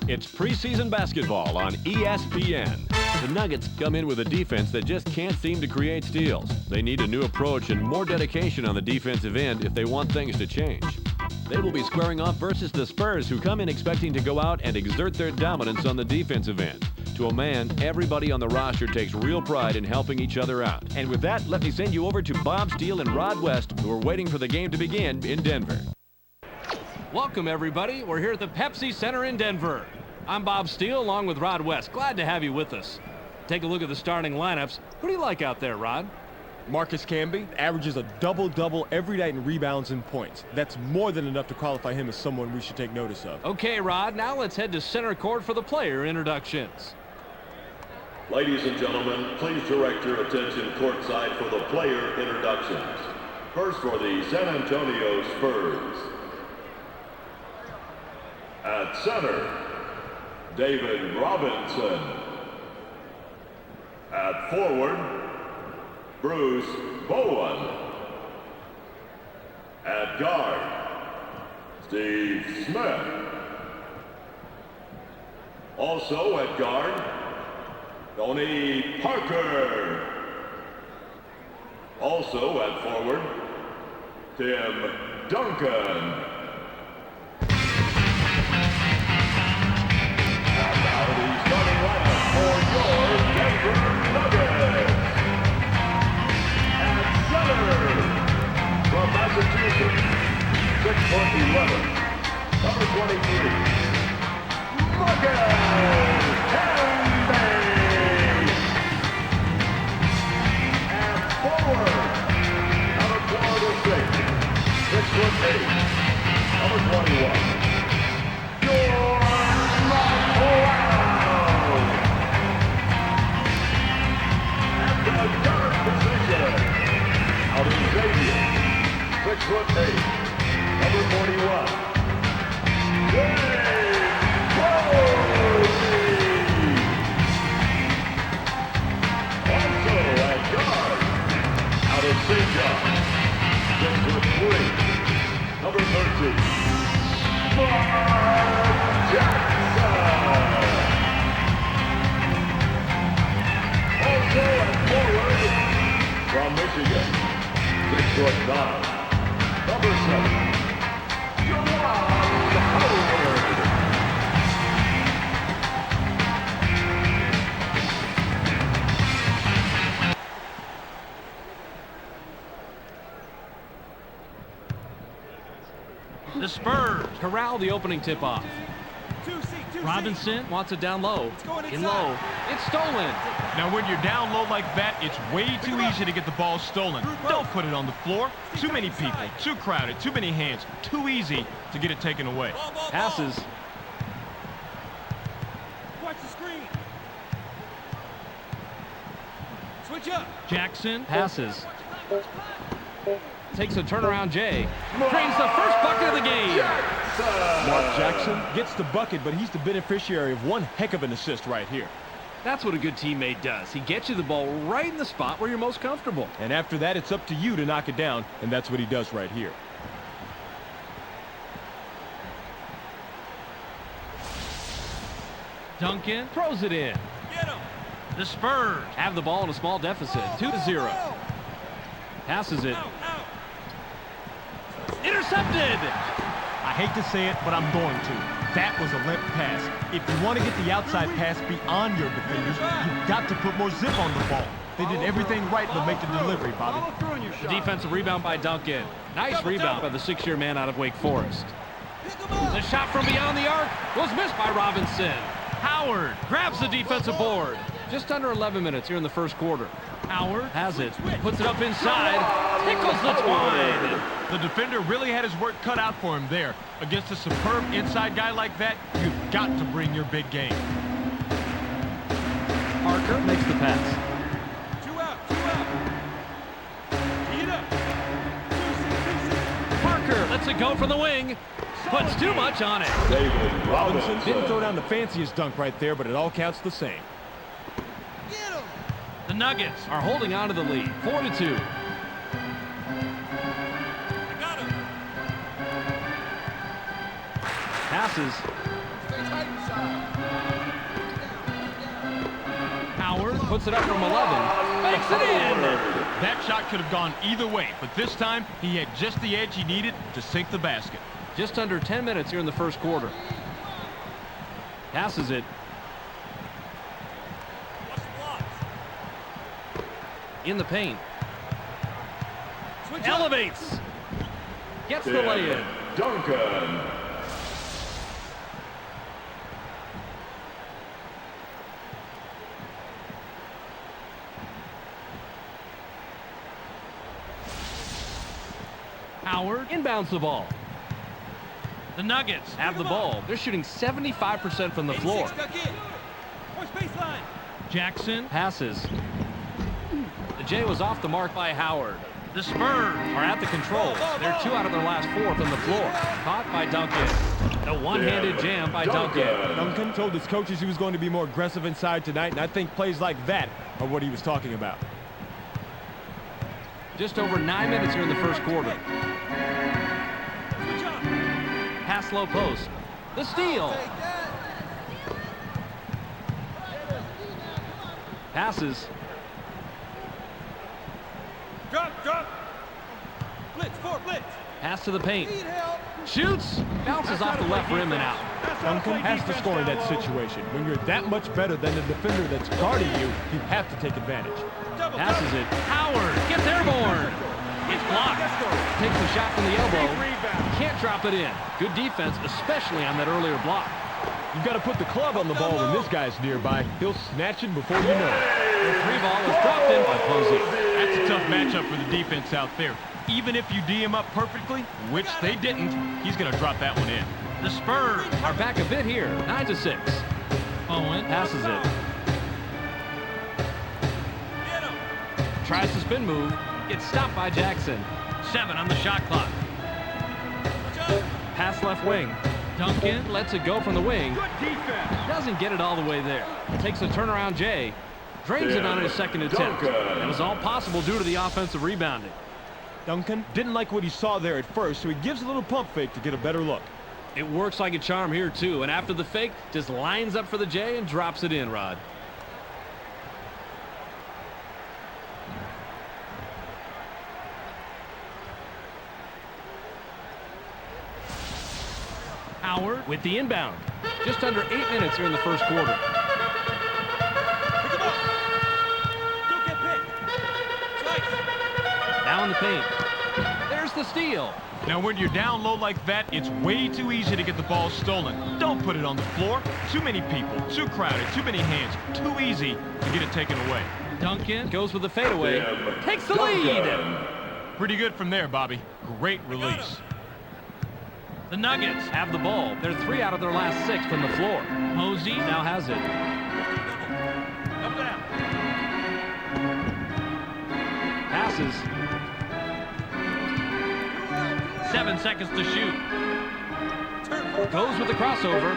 It's preseason basketball on ESPN. The Nuggets come in with a defense that just can't seem to create steals. They need a new approach and more dedication on the defensive end if they want things to change. They will be squaring off versus the Spurs, who come in expecting to go out and exert their dominance on the defensive end. To a man, everybody on the roster takes real pride in helping each other out. And with that, let me send you over to Bob Steele and Rod West, who are waiting for the game to begin in Denver. Welcome, everybody. We're here at the Pepsi Center in Denver. I'm Bob Steele, along with Rod West. Glad to have you with us. Take a look at the starting lineups. Who do you like out there, Rod? Marcus Camby averages a double-double every night in rebounds and points. That's more than enough to qualify him as someone we should take notice of. Okay, Rod, now let's head to center court for the player introductions. Ladies and gentlemen, please direct your attention courtside for the player introductions. First for the San Antonio Spurs. At center, David Robinson. At forward, Bruce Bowen. At guard, Steve Smith. Also at guard, Tony Parker. Also at forward, Tim Duncan. And now the starting lineup for your Denver Nuggets. At center, from Massachusetts, 6'11", number 23, Marcus Camby. And forward, out of Florida State, 6'8", number 21, George McCloud. At the guard position, out of Xavier, 6'8", number 41, James Posey. Also at guard, out of St. John, 6'3", number 13, Mark Jackson. Also at forward, from Michigan, 6'9", number 7, Juwan Howard. The Spurs corral the opening tip-off. Robinson wants it down low. In low. It's stolen. Now, when you're down low like that, it's way too easy to get the ball stolen. Don't put it on the floor. Too many people, too crowded, too many hands. Too easy to get it taken away. Passes. Watch the screen. Switch up. Jackson passes. Takes a turnaround Jay. Brings the first bucket of the game. Mark Jackson gets the bucket, but he's the beneficiary of one heck of an assist right here. That's what a good teammate does. He gets you the ball right in the spot where you're most comfortable. And after that, it's up to you to knock it down, and that's what he does right here. Duncan throws it in. Get him. The Spurs have the ball in a small deficit, 2-0. Passes it. Out. Intercepted. I hate to say it, but I'm going to. That was a limp pass. If you want to get the outside pass beyond your defenders, you've got to put more zip on the ball. They did everything right but make the delivery, Bobby. The defensive rebound by Duncan. Nice rebound by the 6-year man out of Wake Forest. The shot from beyond the arc was missed by Robinson. Howard grabs the defensive board. Just under 11 minutes here in the first quarter. Howard has it, puts it up inside, tickles the twine. The defender really had his work cut out for him there. Against a superb inside guy like that, you've got to bring your big game. Parker makes the pass. Two out. Heat up. Parker lets it go from the wing. Puts too much on it. David Robinson didn't throw Robinson. down the fanciest dunk right there, but it all counts the same. The Nuggets are holding on to the lead, 4-2. I got him. Passes. Howard puts it up from 11. Makes it in! That shot could have gone either way, but this time he had just the edge he needed to sink the basket. Just under 10 minutes here in the first quarter. Passes it. In the paint. Elevates. Gets the lay-in. Duncan. Howard inbounds the ball. The Nuggets have the ball. They're shooting 75% from the floor. Jackson passes. The J was off the mark by Howard. The Spurs are at the controls. They're 2 out of their last 4 from the floor. Caught by Duncan. The one-handed jam by Duncan. Duncan told his coaches he was going to be more aggressive inside tonight, and I think plays like that are what he was talking about. Just over 9 minutes here in the first quarter. Pass low post. The steal. Passes. Drop. Blitz, blitz. Pass to the paint. Shoots. Bounces off the left rim and out. Duncan has to score in that situation. When you're that much better than the defender that's guarding you, you have to take advantage. Passes it. Howard gets airborne. It's blocked. Takes the shot from the elbow. Can't drop it in. Good defense, especially on that earlier block. You've got to put the club on the ball when this guy's nearby. He'll snatch it before you know it. The 3 ball is dropped in by Posey. That's a tough matchup for the defense out there. Even if you D him up perfectly, which they didn't, he's going to drop that one in. The Spurs are back a bit here. 9-6. Owen passes it. Tries to spin move. Gets stopped by Jackson. 7 on the shot clock. Pass left wing. Duncan lets it go from the wing. Doesn't get it all the way there. Takes a turnaround J. Drains it on his second attempt. It was all possible due to the offensive rebounding. Duncan didn't like what he saw there at first, so he gives a little pump fake to get a better look. It works like a charm here, too. And after the fake, just lines up for the J and drops it in, Rod. Howard with the inbound. Just under 8 minutes here in the first quarter. Now in the paint. There's the steal. Now, when you're down low like that, it's way too easy to get the ball stolen. Don't put it on the floor. Too many people, too crowded, too many hands. Too easy to get it taken away. Duncan goes with the fadeaway. Takes the lead. Pretty good from there, Bobby. Great release. The Nuggets have the ball. They're 3 out of their last 6 from the floor. Posey now has it. Passes. 7 seconds to shoot. Goes with the crossover.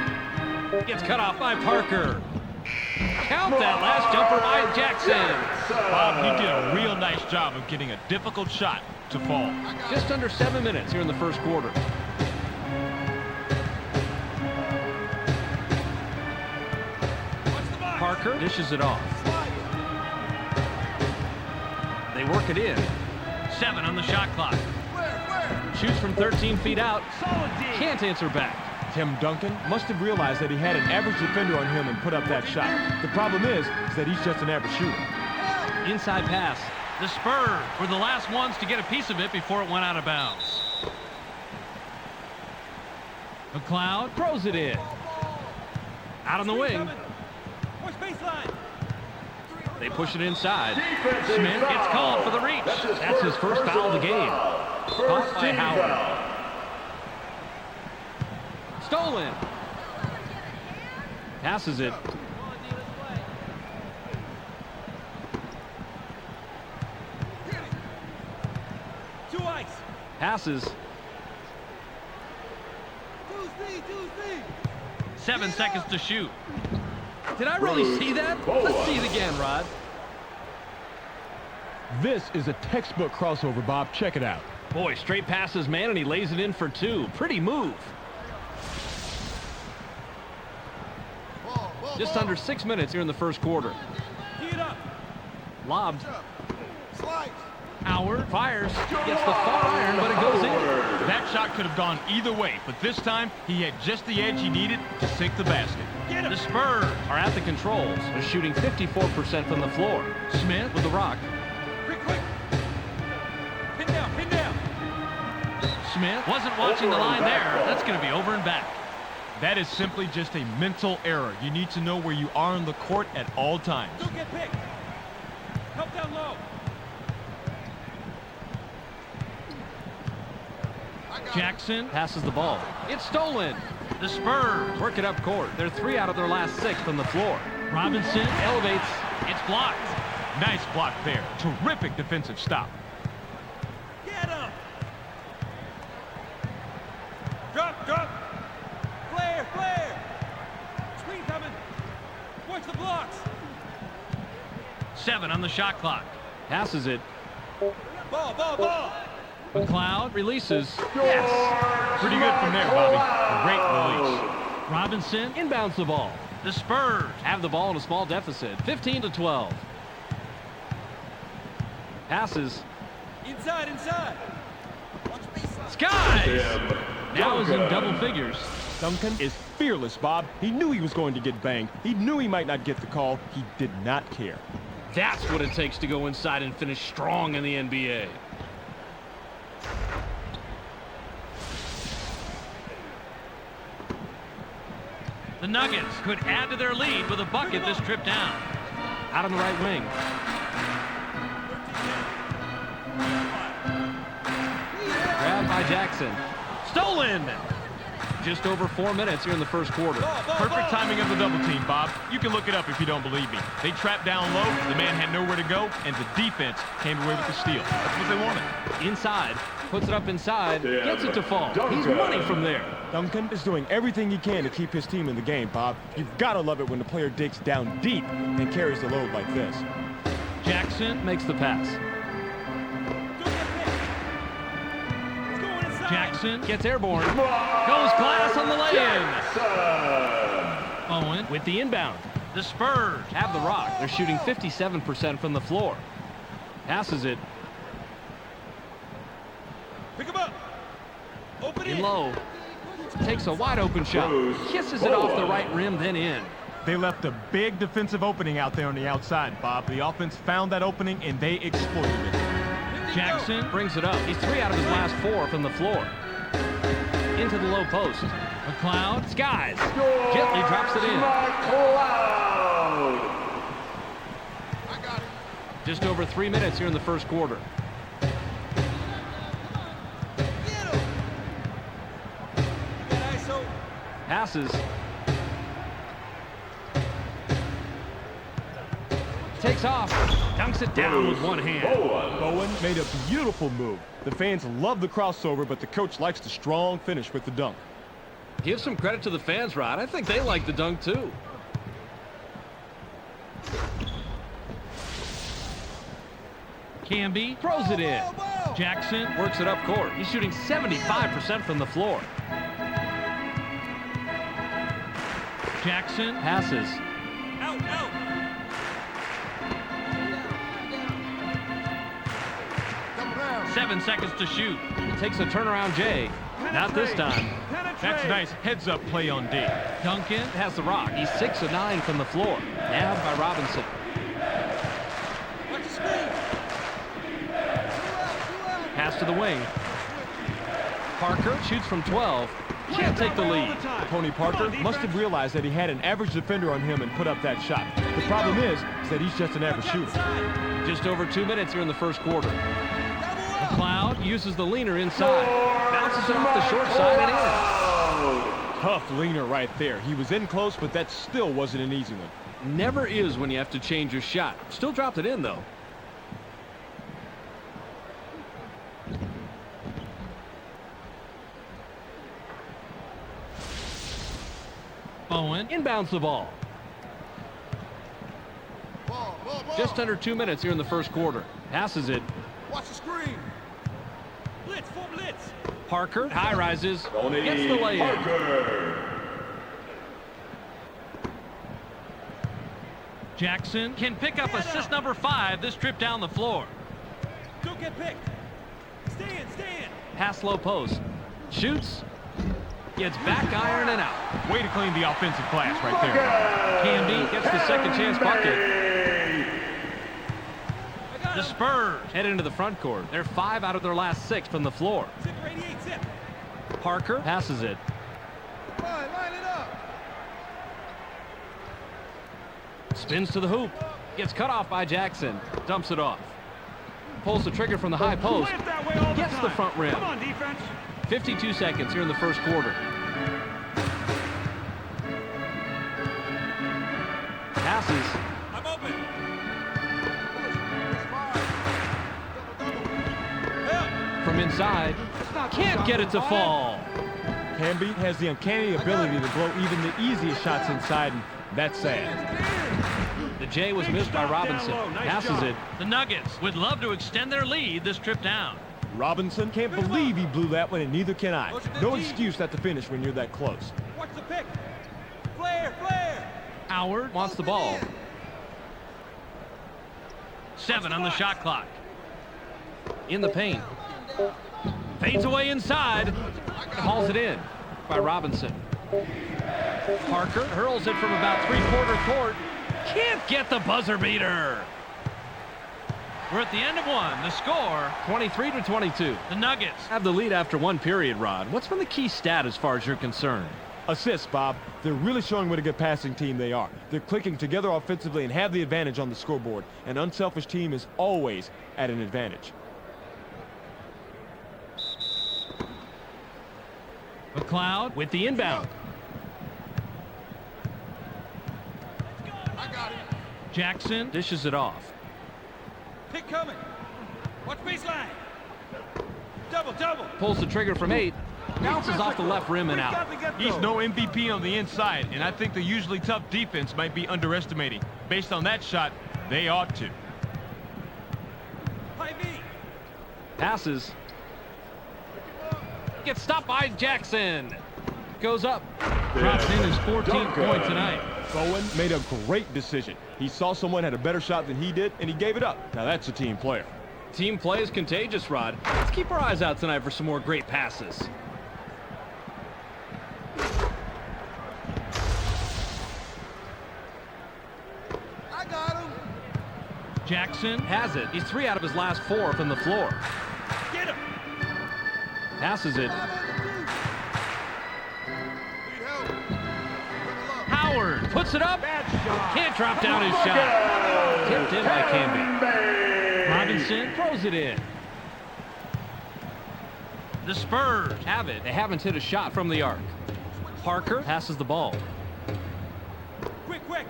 Gets cut off by Parker. Count that last jumper by Jackson. Bob, he did a real nice job of getting a difficult shot to fall. Just under 7 minutes here in the first quarter. Parker dishes it off. They work it in. 7 on the shot clock. Shoots from 13 feet out. Can't answer back. Tim Duncan must have realized that he had an average defender on him and put up that shot. The problem is that he's just an average shooter. Inside pass. The Spurs were the last ones to get a piece of it before it went out of bounds. McLeod throws it in. Out on the wing. They push it inside. Smith gets called for the reach. That's his first foul of the game. Caught by Howard. Stolen. Passes it. Passes. 7 seconds to shoot. Did I really see that? Let's see it again, Rod. This is a textbook crossover, Bob. Check it out. Boy, straight passes, man, and he lays it in for 2. Pretty move. Just under 6 minutes here in the first quarter. Tee it up. Lobbed. Slide. Howard fires. Gets the far iron, but it goes in. That shot could have gone either way, but this time he had just the edge he needed to sink the basket. The Spurs are at the controls. They're shooting 54% from the floor. Smith with the rock. Quick, quick. Pin down, pin down. Smith wasn't watching the line there. That's going to be over and back. That is simply just a mental error. You need to know where you are on the court at all times. Don't get picked. Help down low. Jackson passes the ball. It's stolen. The Spurs work it up court. They're 3 out of their last 6 from the floor. Robinson elevates. It's blocked. Nice block there. Terrific defensive stop. Get him. Drop, drop. Flare, flare. Screen coming. Watch the blocks. 7 on the shot clock. Passes it. Ball, ball, ball. McLeod releases. Yes. Pretty good from there, Bobby. Great release. Robinson inbounds the ball. The Spurs have the ball in a small deficit, 15-12. Passes. Inside, inside. Skies! Now is in double figures. Duncan is fearless, Bob. He knew he was going to get banged. He knew he might not get the call. He did not care. That's what it takes to go inside and finish strong in the NBA. The Nuggets could add to their lead with a bucket this trip down. Out on the right wing. Grabbed by Jackson. Stolen! Just over 4 minutes here in the first quarter. Perfect timing of the double team, Bob. You can look it up if you don't believe me. They trapped down low, the man had nowhere to go, and the defense came away with the steal. That's what they wanted. Inside. Puts it up inside. Gets it to fall. He's running from there. Duncan is doing everything he can to keep his team in the game, Bob. You've got to love it when the player digs down deep and carries the load like this. Jackson makes the pass. Jackson gets airborne. Goes glass on the lay-in. Owen with the inbound. The Spurs have the rock. They're shooting 57% from the floor. Passes it. Pick him up. Open In it. low. Takes a wide open shot. Kisses it off the right rim, then in. They left a big defensive opening out there on the outside, Bob. The offense found that opening, and they exploited it. Jackson brings it up. He's 3 out of his last 4 from the floor. Into the low post. McLeod skies. Gently drops it in. Just over 3 minutes here in the first quarter. Passes. Takes off. Dunks it down with one hand. Bowen made a beautiful move. The fans love the crossover, but the coach likes the strong finish with the dunk. Give some credit to the fans, Rod. I think they like the dunk, too. Camby throws it in. Jackson works it up court. He's shooting 75% from the floor. Jackson passes. Out, out. 7 seconds to shoot. Takes a turnaround J. Not this time. That's a nice heads-up play on D. Duncan has the rock. He's 6 of 9 from the floor. Nabbed by Robinson. Watch the screen. Pass to the wing. Parker shoots from 12. Can't take the lead. Tony Parker must have realized that he had an average defender on him and put up that shot. The problem is that he's just an average shooter. Just over 2 minutes here in the first quarter. McLeod uses the leaner inside. Bounces it off the short side and in. Tough leaner right there. He was in close, but that still wasn't an easy one. Never is when you have to change your shot. Still dropped it in, though. Owen inbounds the ball. Just under 2 minutes here in the first quarter. Passes it. Watch the screen. Blitz, full blitz. Parker high rises. Gets the lay-in. Jackson can pick up assist number 5 this trip down the floor. Don't get picked. Stand. Pass low post. Shoots. Gets back iron and out. Way to clean the offensive glass right there. Canby gets the second chance bucket. The Spurs head into the front court. They're 5 out of their last 6 from the floor. Zip 88, zip. Parker passes it. Line it up. Spins to the hoop. Gets cut off by Jackson. Dumps it off. Pulls the trigger from the high post. Gets the front rim. Come on, defense. 52 seconds here in the first quarter. Passes. I'm open. From inside. Can't get it to fall. Canby has the uncanny ability to blow even the easiest shots inside, and that's sad. The J was missed by Robinson. Passes it. The Nuggets would love to extend their lead this trip down. Robinson can't believe he blew that one, and neither can I. No excuse not to finish when you're that close. Watch the pick. Flare. Howard wants the ball. 7 on the shot clock. In the paint. Fades away inside. Hauls it in by Robinson. Parker hurls it from about 3/4 court. Can't get the buzzer beater. We're at the end of one. The score, 23-22. The Nuggets have the lead after one period, Rod. What's been the key stat as far as you're concerned? Assists, Bob. They're really showing what a good passing team they are. They're clicking together offensively and have the advantage on the scoreboard. An unselfish team is always at an advantage. McLeod with the inbound. I got it. Jackson dishes it off. Pick coming. Watch baseline. Double. Pulls the trigger from 8. Bounces off the left rim and out. He's no MVP on the inside, and I think the usually tough defense might be underestimating. Based on that shot, they ought to. High V. Passes. Gets stopped by Jackson. Goes up. Drops in his 14th point tonight. Bowen made a great decision. He saw someone had a better shot than he did, and he gave it up. Now that's a team player. Team play is contagious, Rod. Let's keep our eyes out tonight for some more great passes. I got him. Jackson has it. He's 3 out of his last 4 from the floor. Get him. Passes it. Howard puts it up. Can't drop down his shot. Tipped in by Canby. Robinson throws it in. The Spurs have it. They haven't hit a shot from the arc. Parker passes the ball. Quick.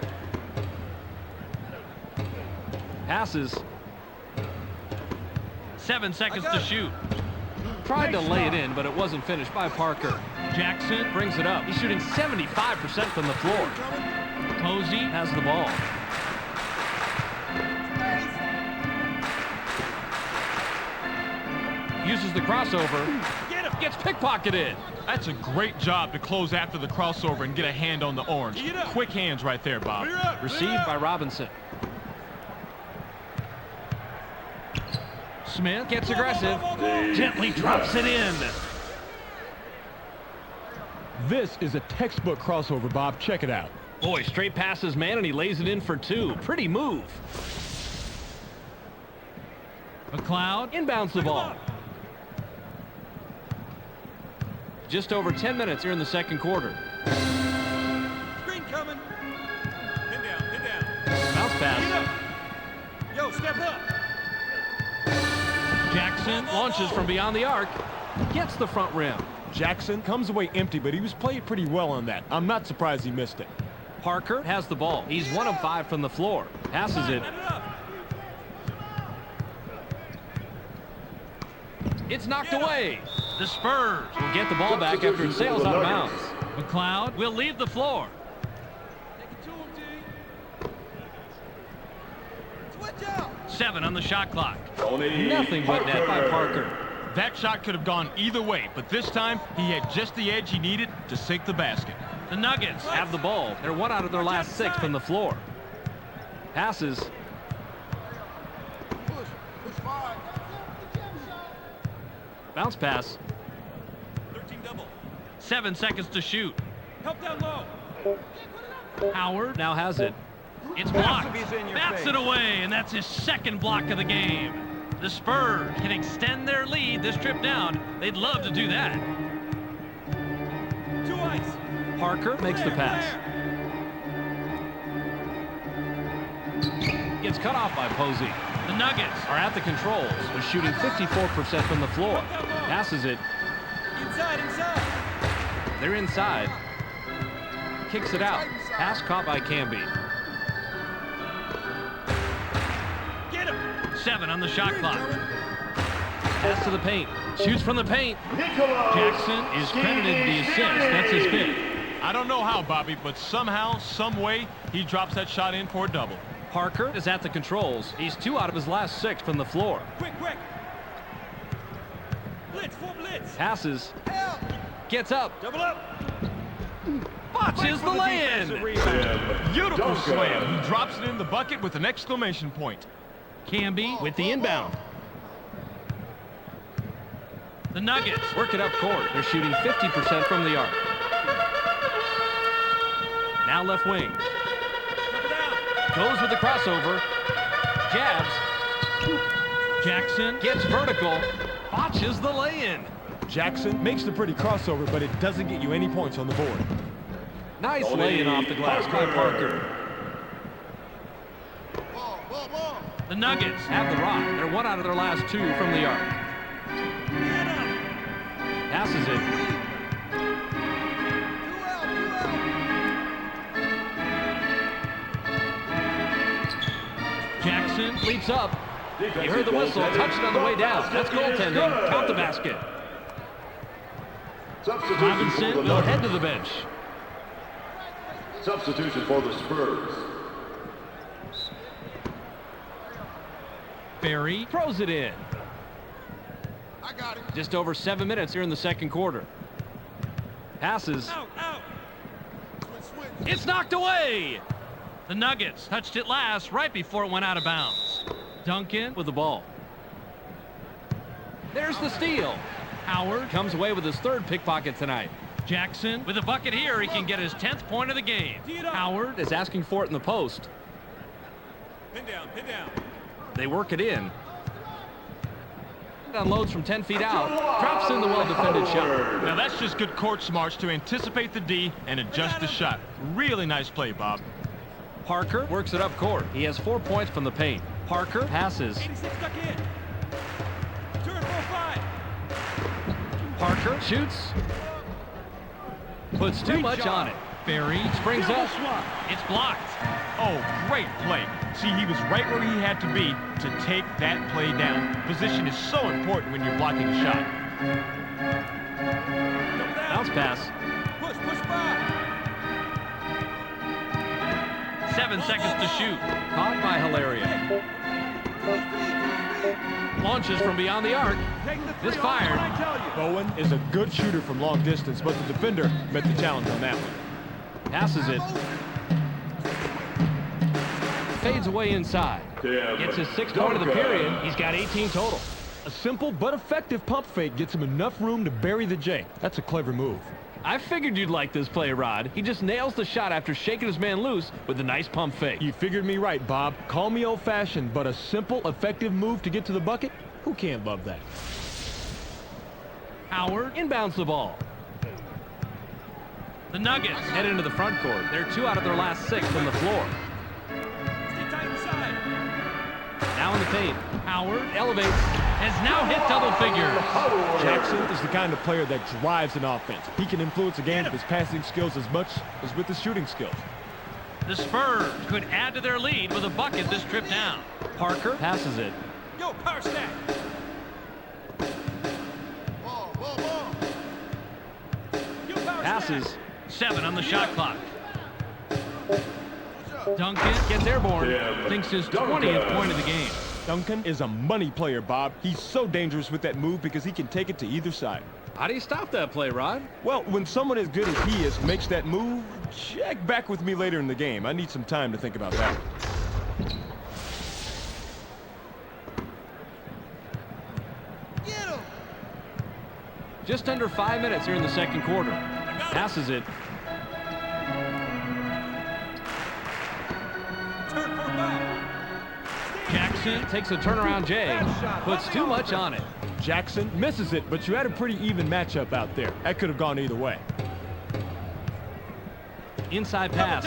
Passes. 7 seconds to shoot. Tried to lay it in, but it wasn't finished by Parker. Jackson brings it up. He's shooting 75% from the floor. Posey has the ball. Uses the crossover. Gets pickpocketed. That's a great job to close after the crossover and get a hand on the orange. Quick hands right there, Bob. Received by Robinson. Smith gets aggressive. Gently drops it in. This is a textbook crossover, Bob. Check it out. Boy, straight passes, man, and he lays it in for 2. Pretty move. McLeod inbounds the ball. Just over 10 minutes here in the second quarter. Screen coming. Pin down. Bounce pass. Yo, step up. Jackson launches from beyond the arc. Gets the front rim. Jackson comes away empty, but he was playing pretty well on that. I'm not surprised he missed it. Parker has the ball. He's 1 of 5 from the floor. Passes it. It's knocked away. The Spurs will get the ball back after it sails out of bounds. McLeod will leave the floor. Take it to him, T. Switch out. 7 on the shot clock. Tony Nothing but net by Parker. That shot could have gone either way, but this time he had just the edge he needed to sink the basket. The Nuggets have the ball. They're 1 out of their last 6 from the floor. Passes. Bounce pass. 13 double. 7 seconds to shoot. Help down low. Howard now has it. It's blocked. He's in your Bats face. it away, and that's his second block of the game. The Spurs can extend their lead this trip down. They'd love to do that. 2 ice. Parker makes the pass. Gets cut off by Posey. The Nuggets are at the controls with shooting 54% from the floor. Passes it. Inside. They're inside. Kicks it out. Pass caught by Camby. Get him. 7 on the shot clock. Pass to the paint. Shoots from the paint. Jackson is credited the assist. That's his 5th. I don't know how, Bobby, but somehow, some way, he drops that shot in for a double. Parker is at the controls. He's 2 out of his last 6 from the floor. Quick. Blitz, full blitz. Passes. Gets up. Double up. Botches the lay-in. Beautiful slam. He drops it in the bucket with an exclamation point. Camby with the inbound. The Nuggets work it up court. They're shooting 50% from the arc. Now left wing. Goes with the crossover. Jabs. Jackson gets vertical. Botches the lay-in. Jackson makes the pretty crossover, but it doesn't get you any points on the board. Nice lay-in off the glass by Parker. The Nuggets have the rock. They're 1 out of their last 2 from the arc. Passes it. Jackson leaps up. You heard the whistle. Touched on the way down. That's goaltending. Count the basket. Robinson will head to the bench. Substitution for the Spurs. Barry throws it in. Just over 7 minutes here in the second quarter. Passes. Out. It's knocked away. The Nuggets touched it last right before it went out of bounds. Duncan with the ball. There's the steal. Howard comes away with his 3rd pickpocket tonight. Jackson with a bucket here. He can get his 10th point of the game. Howard is asking for it in the post. Pin down. They work it in. Unloads from 10 feet out. Drops in the well-defended shot. Now that's just good court smarts to anticipate the D and adjust the shot. Really nice play, Bob. Parker works it up court. He has 4 points from the paint. Parker passes. 86 stuck in. Turn 4-5. Parker shoots. Puts too much on it. Barry springs up. It's blocked. Oh, great play. See, he was right where he had to be to take that play down. Position is so important when you're blocking a shot. Bounce pass. Push by. 7 seconds to shoot. Caught by Hilaria. Launches from beyond the arc. Misfired. Bowen is a good shooter from long distance, but the defender met the challenge on that one. Passes it. Fades away inside. Tim Gets his 6th point of the period. He's got 18 total. A simple but effective pump fake gets him enough room to bury the J. That's a clever move. I figured you'd like this play, Rod. He just nails the shot after shaking his man loose with a nice pump fake. You figured me right, Bob. Call me old-fashioned, but a simple, effective move to get to the bucket? Who can't love that? Howard inbounds the ball. The Nuggets head into the front court. They're 2 out of their last 6 from the floor. Stay tight inside. Now in the paint. Howard elevates. Has now hit double figures. Jackson is the kind of player that drives an offense. He can influence a game with his passing skills as much as with his shooting skills. The Spurs could add to their lead with a bucket this trip down. Parker passes it. Yo, power stack. Yo, power Passes. stack. 7 on the shot clock. Duncan gets airborne. Thinks his 20th point of the game. Duncan is a money player, Bob. He's so dangerous with that move because he can take it to either side. How do you stop that play, Rod? Well, when someone as good as he is makes that move, check back with me later in the game. I need some time to think about that. Just under 5 minutes here in the second quarter. Passes it. Turn for back. Jackson takes a turnaround J. Puts too much on it. Jackson misses it, but you had a pretty even matchup out there. That could have gone either way. Inside pass.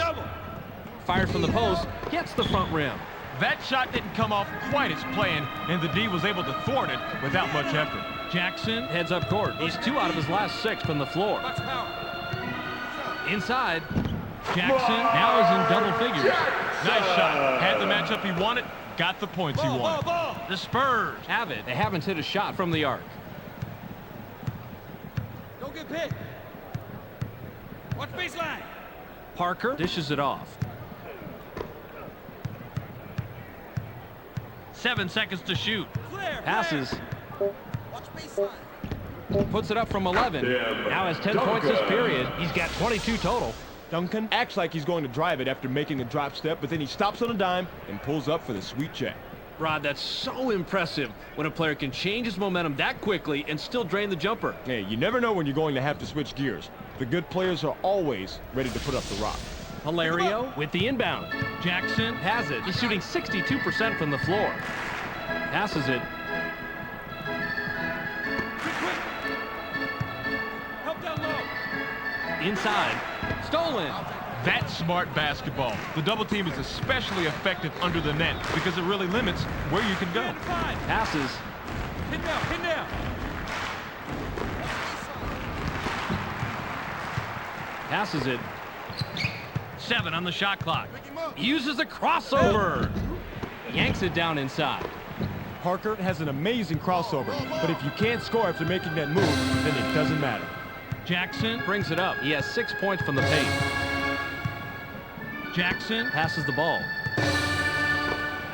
Fired from the post. Gets the front rim. That shot didn't come off quite as planned, and the D was able to thwart it without much effort. Jackson heads up court. He's 2 out of his last 6 from the floor. Inside. Jackson now is in double figures. Nice shot. Had the matchup he wanted, got the points he wanted. The Spurs have it. They haven't hit a shot from the arc. Don't get picked. Watch baseline. Parker dishes it off. 7 seconds to shoot. Passes. Watch baseline. Puts it up from 11. Now has 10 points this period. He's got 22 total. Duncan acts like he's going to drive it after making a drop step, but then he stops on a dime and pulls up for the sweet J. Rod, that's so impressive when a player can change his momentum that quickly and still drain the jumper. Hey, you never know when you're going to have to switch gears. The good players are always ready to put up the rock. Hilario with the inbound. Jackson has it. He's shooting 62% from the floor. Passes it. Help down low. Inside. Stolen. That's smart basketball. The double team is especially effective under the net because it really limits where you can go. Passes. Pin down, pin down. Passes it. 7 on the shot clock. Uses a crossover. Yanks it down inside. Parker has an amazing crossover, but if you can't score after making that move, then it doesn't matter. Jackson brings it up. He has 6 points from the paint. Jackson passes the ball.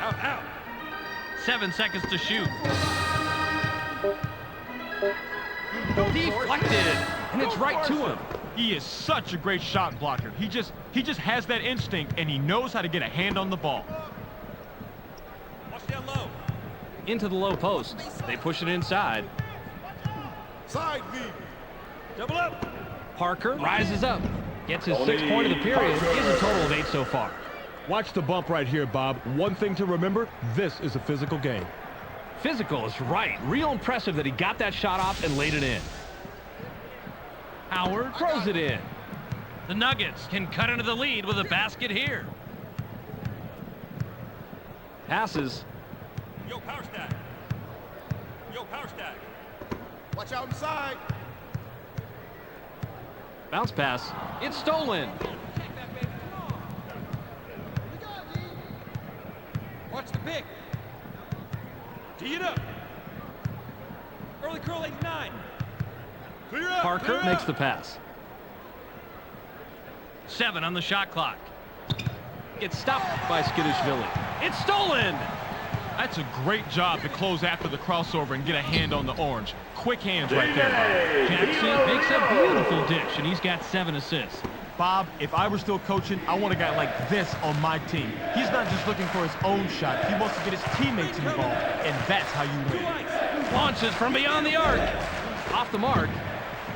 Out, out. 7 seconds to shoot. Deflected, and it's right to him. He is such a great shot blocker. He just has that instinct, and he knows how to get a hand on the ball. Watch down low. Into the low post. They push it inside. Side V. Double up. Parker rises up. Gets his 6th point of the period. He has a total of 8 so far. Watch the bump right here, Bob. One thing to remember, this is a physical game. Physical is right. Real impressive that he got that shot off and laid it in. Howard throws it in. The Nuggets can cut into the lead with a basket here. Passes. Yo, power stack. Yo, power stack. Watch out inside. Bounce pass. It's stolen. Watch the pick. Tee it up. Early curl 89. Clear up. Parker makes the pass. 7 on the shot clock. It's stopped by Skidishvili. It's stolen. That's a great job to close after the crossover and get a hand on the orange. Quick hands right there, Bob. Jackson makes a beautiful dish, and he's got 7 assists. Bob, if I were still coaching, I want a guy like this on my team. He's not just looking for his own shot. He wants to get his teammates involved, and that's how you win. Launches from beyond the arc. Off the mark.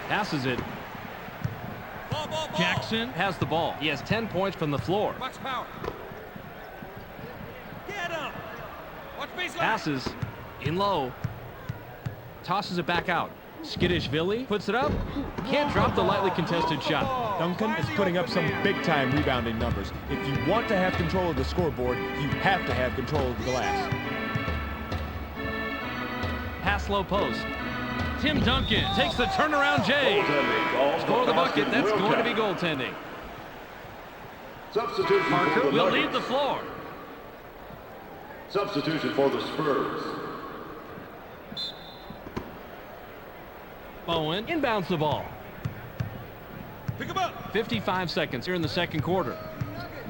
Passes it. Ball. Jackson has the ball. He has 10 points from the floor. Watch power. Get him. Watch baseline. Passes. In low. Tosses it back out. Skidishvili puts it up. Can't drop the lightly contested shot. Duncan is putting up some big-time rebounding numbers. If you want to have control of the scoreboard, you have to have control of the glass. Pass low post. Tim Duncan takes the turnaround J. Score the bucket. That's going to be goaltending. Substitution Parker for the will Nuggets. leave the floor. Substitution for the Spurs. Bowen inbounds the ball. Pick him up. 55 seconds here in the second quarter.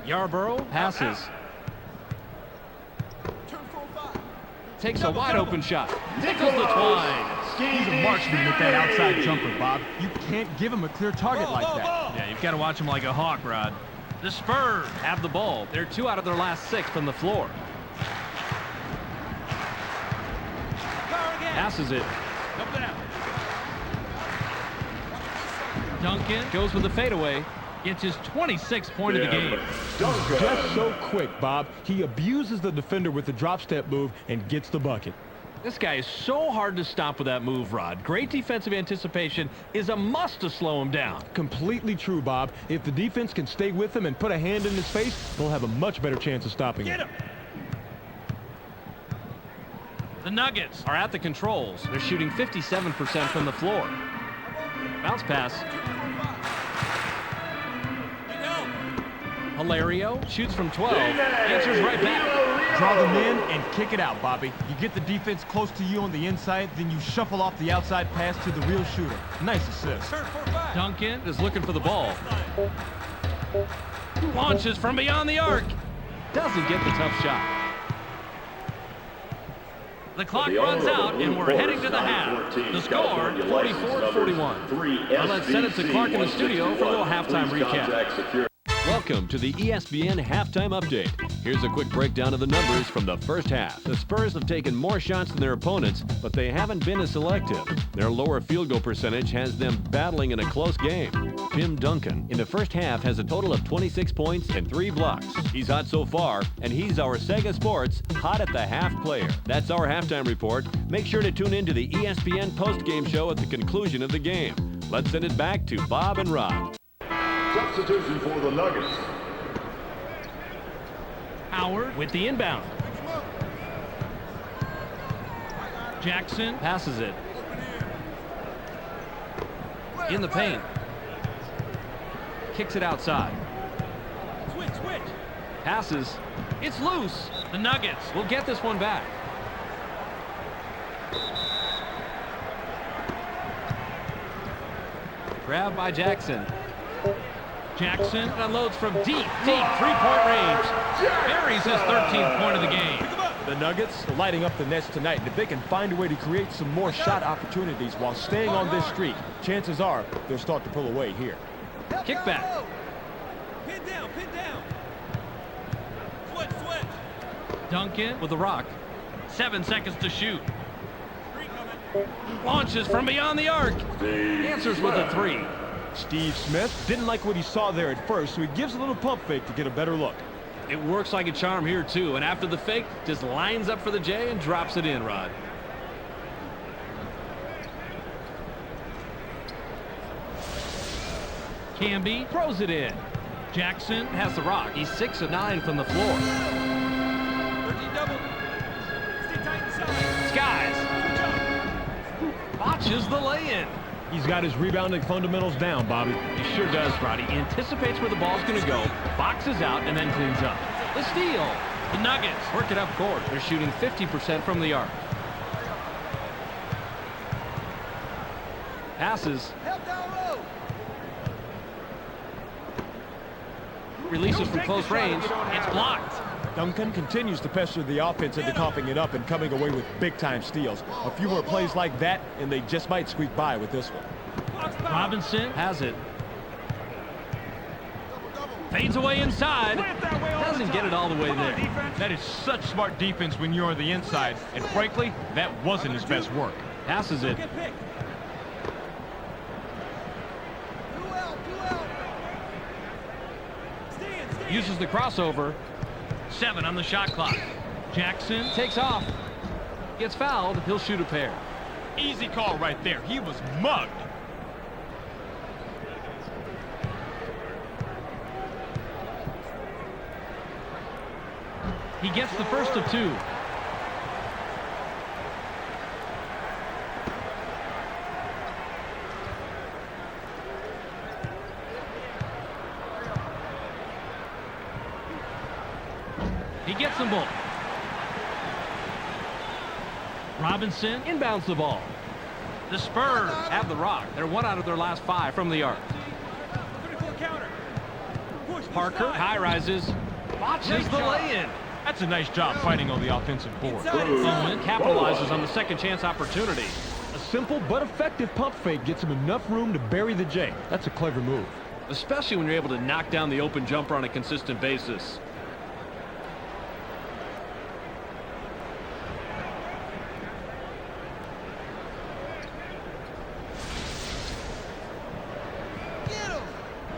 Yarborough passes. Turn 4-5. Takes a wide open shot. Tickles the twine. He's a marksman with that outside jumper, Bob. You can't give him a clear target like that. Yeah, you've got to watch him like a hawk, Rod. The Spurs have the ball. They're 2 out of their last 6 from the floor. Power again. Passes it. Dump it out. Duncan goes with the fadeaway. Gets his 26th point of the game. Just so quick, Bob. He abuses the defender with the drop step move and gets the bucket. This guy is so hard to stop with that move, Rod. Great defensive anticipation is a must to slow him down. Completely true, Bob. If the defense can stay with him and put a hand in his face, they'll have a much better chance of stopping him. The Nuggets are at the controls. They're shooting 57% from the floor. Bounce pass. Hilario shoots from 12. Answers right back. Draw them in and kick it out, Bobby. You get the defense close to you on the inside, then you shuffle off the outside pass to the real shooter. Nice assist. Duncan is looking for the ball. Launches from beyond the arc. Doesn't get the tough shot. The clock runs out, and we're heading to the half. The score, 44-41. Now let's send it to Clark in the studio for a little halftime recap. Welcome to the ESPN Halftime Update. Here's a quick breakdown of the numbers from the first half. The Spurs have taken more shots than their opponents, but they haven't been as selective. Their lower field goal percentage has them battling in a close game. Tim Duncan, in the first half, has a total of 26 points and 3 blocks. He's hot so far, and he's our Sega Sports Hot at the Half player. That's our halftime report. Make sure to tune in to the ESPN postgame show at the conclusion of the game. Let's send it back to Bob and Rob. Substitution for the Nuggets. Howard with the inbound. Jackson passes it. In the paint. Kicks it outside. Switch. Passes. It's loose. The Nuggets will get this one back. Grabbed by Jackson. Jackson unloads from deep three-point range. Buries his 13th point of the game. The Nuggets are lighting up the nets tonight, and if they can find a way to create some more shot opportunities while staying on this streak, chances are they'll start to pull away here. Kick back. Pin down. Switch. Duncan with the rock. 7 seconds to shoot. Launches from beyond the arc. Answers with a 3. Steve Smith didn't like what he saw there at first, so he gives a little pump fake to get a better look. It works like a charm here, too. And after the fake, just lines up for the J and drops it in, Rod. Camby throws it in. Jackson has the rock. He's 6 of 9 from the floor. 13 double. Stay tight inside. Skies botches the lay-in. He's got his rebounding fundamentals down, Bobby. He sure does, Roddy. He anticipates where the ball's going to go, boxes out, and then cleans up. The steal. The Nuggets work it up court. They're shooting 50% from the arc. Passes. Releases from close range. It's blocked. Duncan continues to pester the offense into coughing it up and coming away with big-time steals. A few more plays like that, and they just might squeak by with this one. Robinson has it. Fades away inside. Doesn't get it all the way there. That is such smart defense when you're on the inside, and frankly, that wasn't his best work. Passes it. Uses the crossover. 7 on the shot clock. Jackson takes off. Gets fouled. He'll shoot a pair. Easy call right there. He was mugged. He gets the first of 2. He gets them both. Robinson inbounds the ball. The Spurs have the rock. They're 1 out of their last 5 from the arc. Parker high rises. Botches the lay-in. That's a nice job fighting on the offensive board. Bowman capitalizes on the second chance opportunity. A simple but effective pump fake gets him enough room to bury the J. That's a clever move. Especially when you're able to knock down the open jumper on a consistent basis.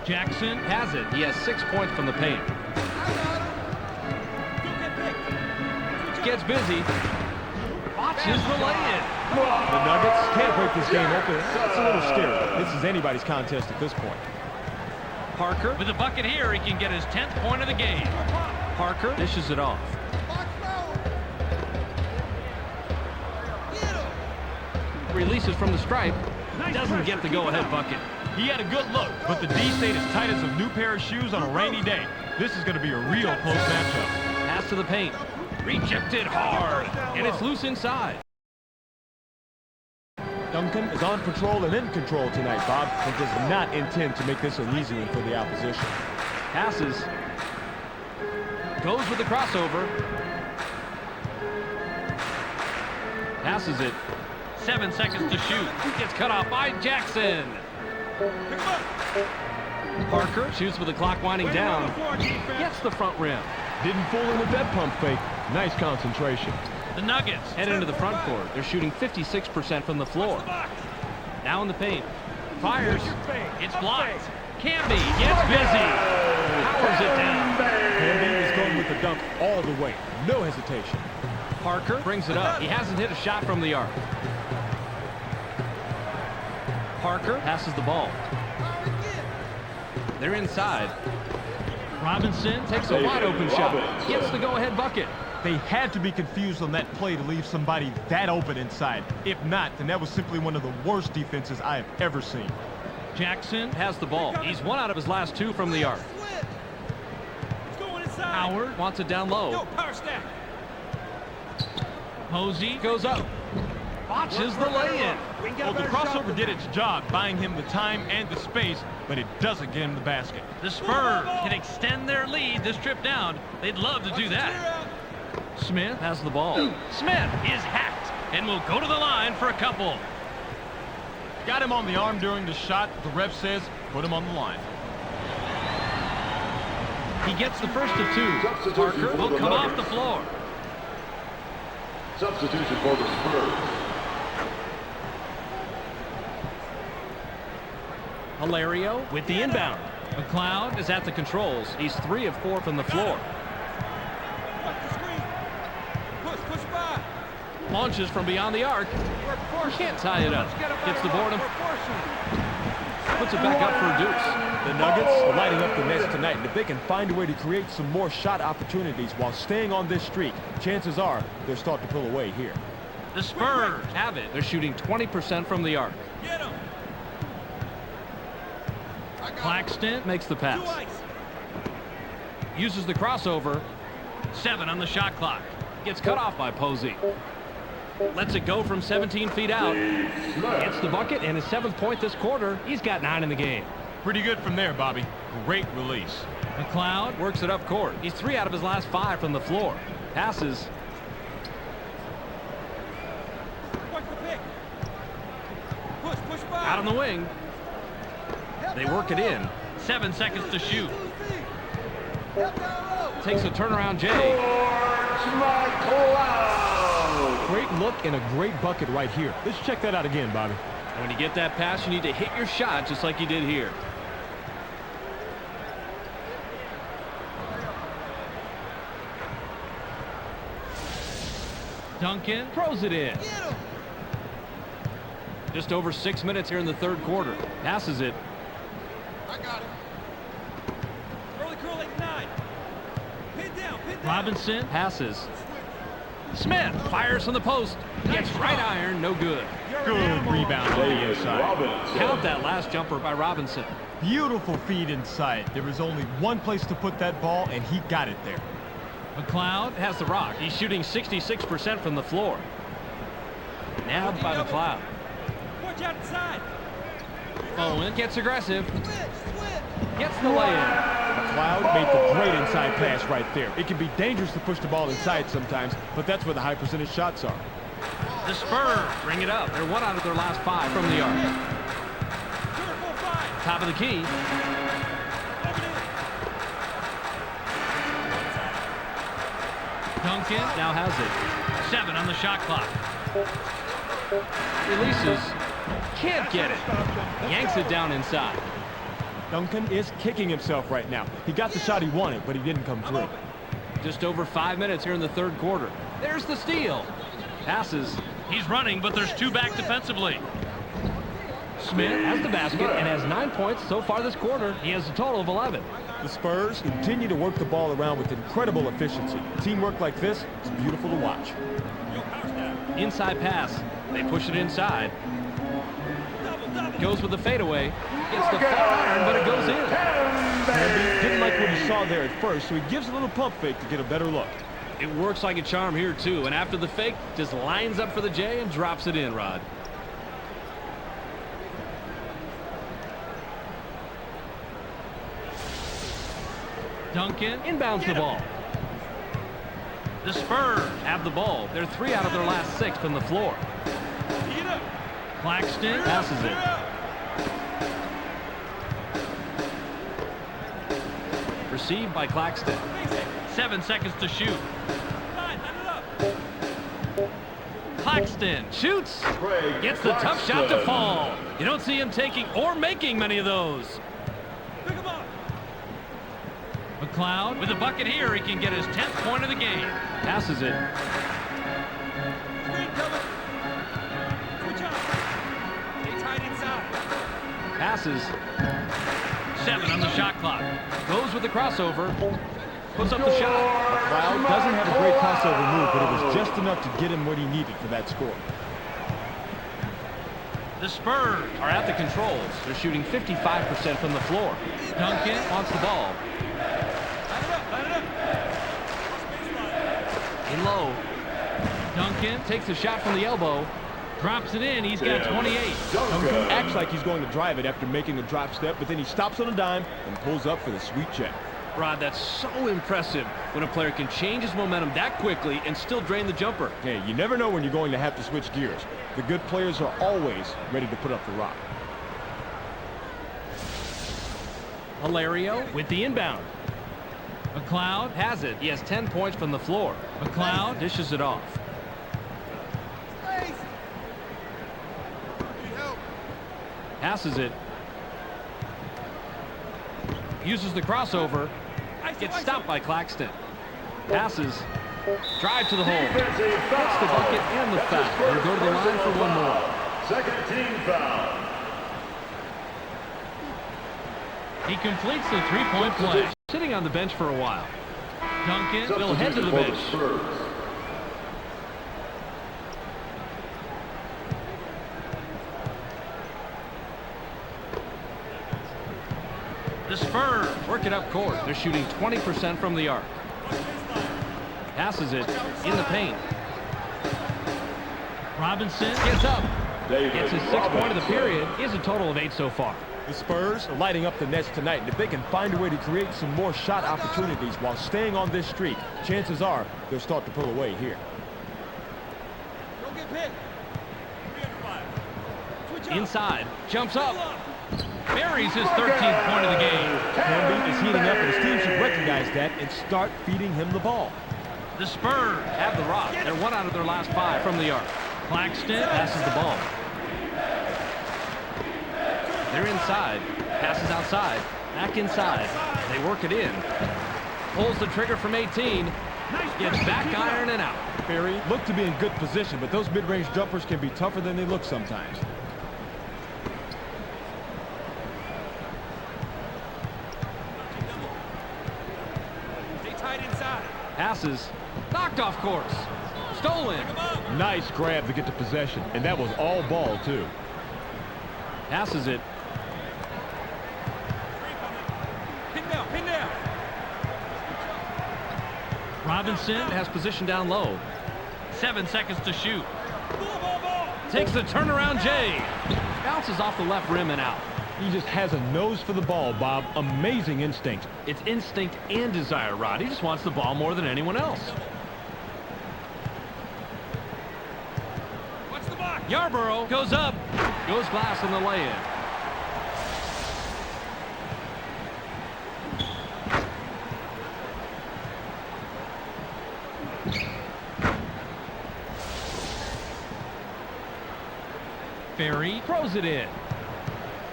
Jackson has it. He has 6 points from the paint. Gets busy. Watches the lay-in. The Nuggets can't break this game open. That's a little scary. This is anybody's contest at this point. Parker with a bucket here. He can get his 10th point of the game. Parker dishes it off. Releases from the stripe. Doesn't get the go-ahead bucket. He had a good look, but the D stayed as tight as a new pair of shoes on a rainy day. This is going to be a real close matchup. Pass to the paint. Rejected hard. And it's loose inside. Duncan is on patrol and in control tonight, Bob, and does not intend to make this an easy one for the opposition. Passes. Goes with the crossover. Passes it. 7 seconds to shoot. Gets cut off by Jackson. Parker shoots with the clock winding down. Gets the front rim. Didn't fool him with that pump fake. Nice concentration. The Nuggets head into the front court. They're shooting 56% from the floor. Now in the paint. Fires. It's blocked. Camby gets busy. Powers it down. Camby is going with the dunk all the way. No hesitation. Parker brings it up. He hasn't hit a shot from the arc. Parker passes the ball. They're inside. Robinson takes a wide open shot. Gets the go-ahead bucket. They had to be confused on that play to leave somebody that open inside. If not, then that was simply one of the worst defenses I have ever seen. Jackson has the ball. He's 1 out of his last 2 from the arc. Howard wants it down low. Posey goes up. Watches the lay-in. Well, the crossover did its job, buying him the time and the space, but it doesn't get him the basket. The Spurs can extend their lead this trip down. They'd love to do that. Smith has the ball. Smith is hacked and will go to the line for a couple. Got him on the arm during the shot. The ref says, put him on the line. He gets the first of 2. Parker will come off the floor. Substitution for the Spurs. Hilario with the inbound. McLeod is at the controls. He's 3 of 4 from the floor. Launches from beyond the arc. Can't tie it up. Gets the board and puts it back up for a deuce. The Nuggets are lighting up the Nets tonight, and if they can find a way to create some more shot opportunities while staying on this streak, chances are they'll start to pull away here. The Spurs have it. They're shooting 20% from the arc. Claxton makes the pass. Uses the crossover. 7 on the shot clock. Gets cut off by Posey. Lets it go from 17 feet out. Gets the bucket and his 7th point this quarter. He's got 9 in the game. Pretty good from there, Bobby. Great release. McLeod works it up court. He's 3 out of his last 5 from the floor. Passes. Out on the wing. They work it in. 7 seconds to shoot. Takes a turnaround Jay. Great look and a great bucket right here. Let's check that out again, Bobby. When you get that pass, you need to hit your shot just like you did here. Duncan throws it in. Just over 6 minutes here in the 3rd quarter. Passes it. I got it. Early curl 8-9. Pin down. Robinson passes. Smith fires from the post. Gets right iron, no good. Good rebound on the inside. Count that last jumper by Robinson. Beautiful feed inside. There was only one place to put that ball, and he got it there. McLeod has the rock. He's shooting 66% from the floor. Nabbed by McLeod. Watch out inside. Owen gets aggressive. Gets the lay-in. McLeod made the great inside pass right there. It can be dangerous to push the ball inside sometimes, but that's where the high percentage shots are. The Spurs bring it up. They're 1 out of their last 5 from the arc. Top of the key. Duncan now has it. 7 on the shot clock. Releases. Can't get it. Yanks it down inside. Duncan is kicking himself right now. He got the shot he wanted, but he didn't come through. Just over 5 minutes here in the third quarter. There's the steal. Passes. He's running, but there's two back defensively. Smith has the basket and has 9 points so far this quarter. He has a total of 11. The Spurs continue to work the ball around with incredible efficiency. Teamwork like this is beautiful to watch. Inside pass. They push it inside. Goes with the fadeaway. Gets the far iron, but it goes in. And he didn't like what he saw there at first, so he gives a little pump fake to get a better look. It works like a charm here, too. And after the fake, just lines up for the J and drops it in, Rod. Duncan inbounds the ball. The Spurs have the ball. They're 3 out of their last 6 from the floor. Claxton passes it. Received by Claxton. 7 seconds to shoot. Claxton shoots. Gets the tough shot to fall. You don't see him taking or making many of those. McLeod with a bucket here. He can get his 10th point of the game. Passes it. Passes. 7 on the shot clock. Goes with the crossover. Puts up the shot. McLeod doesn't have a great crossover move, but it was just enough to get him what he needed for that score. The Spurs are at the controls. They're shooting 55% from the floor. Duncan wants the ball. In low. Duncan takes a shot from the elbow. Drops it in. He's got 28. Duncan acts like he's going to drive it after making a drop step, but then he stops on a dime and pulls up for the sweet check. Rod, that's so impressive when a player can change his momentum that quickly and still drain the jumper. Hey, you never know when you're going to have to switch gears. The good players are always ready to put up the rock. Hilario with the inbound. McLeod has it. He has 10 points from the floor. McLeod dishes it off. Passes it. Uses the crossover. Gets stopped by Claxton. Passes. Drive to the hole. Gets the bucket and the foul. They'll go to the line for one more. Second team foul. He completes the three-point play. Sitting on the bench for a while. Duncan will head to the bench. The Spurs work it up court. They're shooting 20% from the arc. Passes it in the paint. Robinson gets up. Gets his 6th point of the period. He has a total of 8 so far. The Spurs are lighting up the nets tonight, and if they can find a way to create some more shot opportunities while staying on this streak, chances are they'll start to pull away here. Don't get picked. Inside. Jumps up. Buries his 13th point of the game. Hamby is heating up, and his team should recognize that and start feeding him the ball. The Spurs have the rock. They're 1 out of their last 5 from the arc. Claxton passes the ball. They're inside. Passes outside. Back inside. They work it in. Pulls the trigger from 18. Gets back iron and out. Ferry looked to be in good position, but those mid-range jumpers can be tougher than they look sometimes. Passes. Knocked off course. Stolen. Nice grab to get to possession, and that was all ball, too. Passes it. Pin down. Robinson has position down low. 7 seconds to shoot. Takes the turnaround J. Bounces off the left rim and out. He just has a nose for the ball, Bob. Amazing instinct. It's instinct and desire, Rod. He just wants the ball more than anyone else. Watch the box. Yarborough goes up. Goes glass on the lay-in. Ferry throws it in.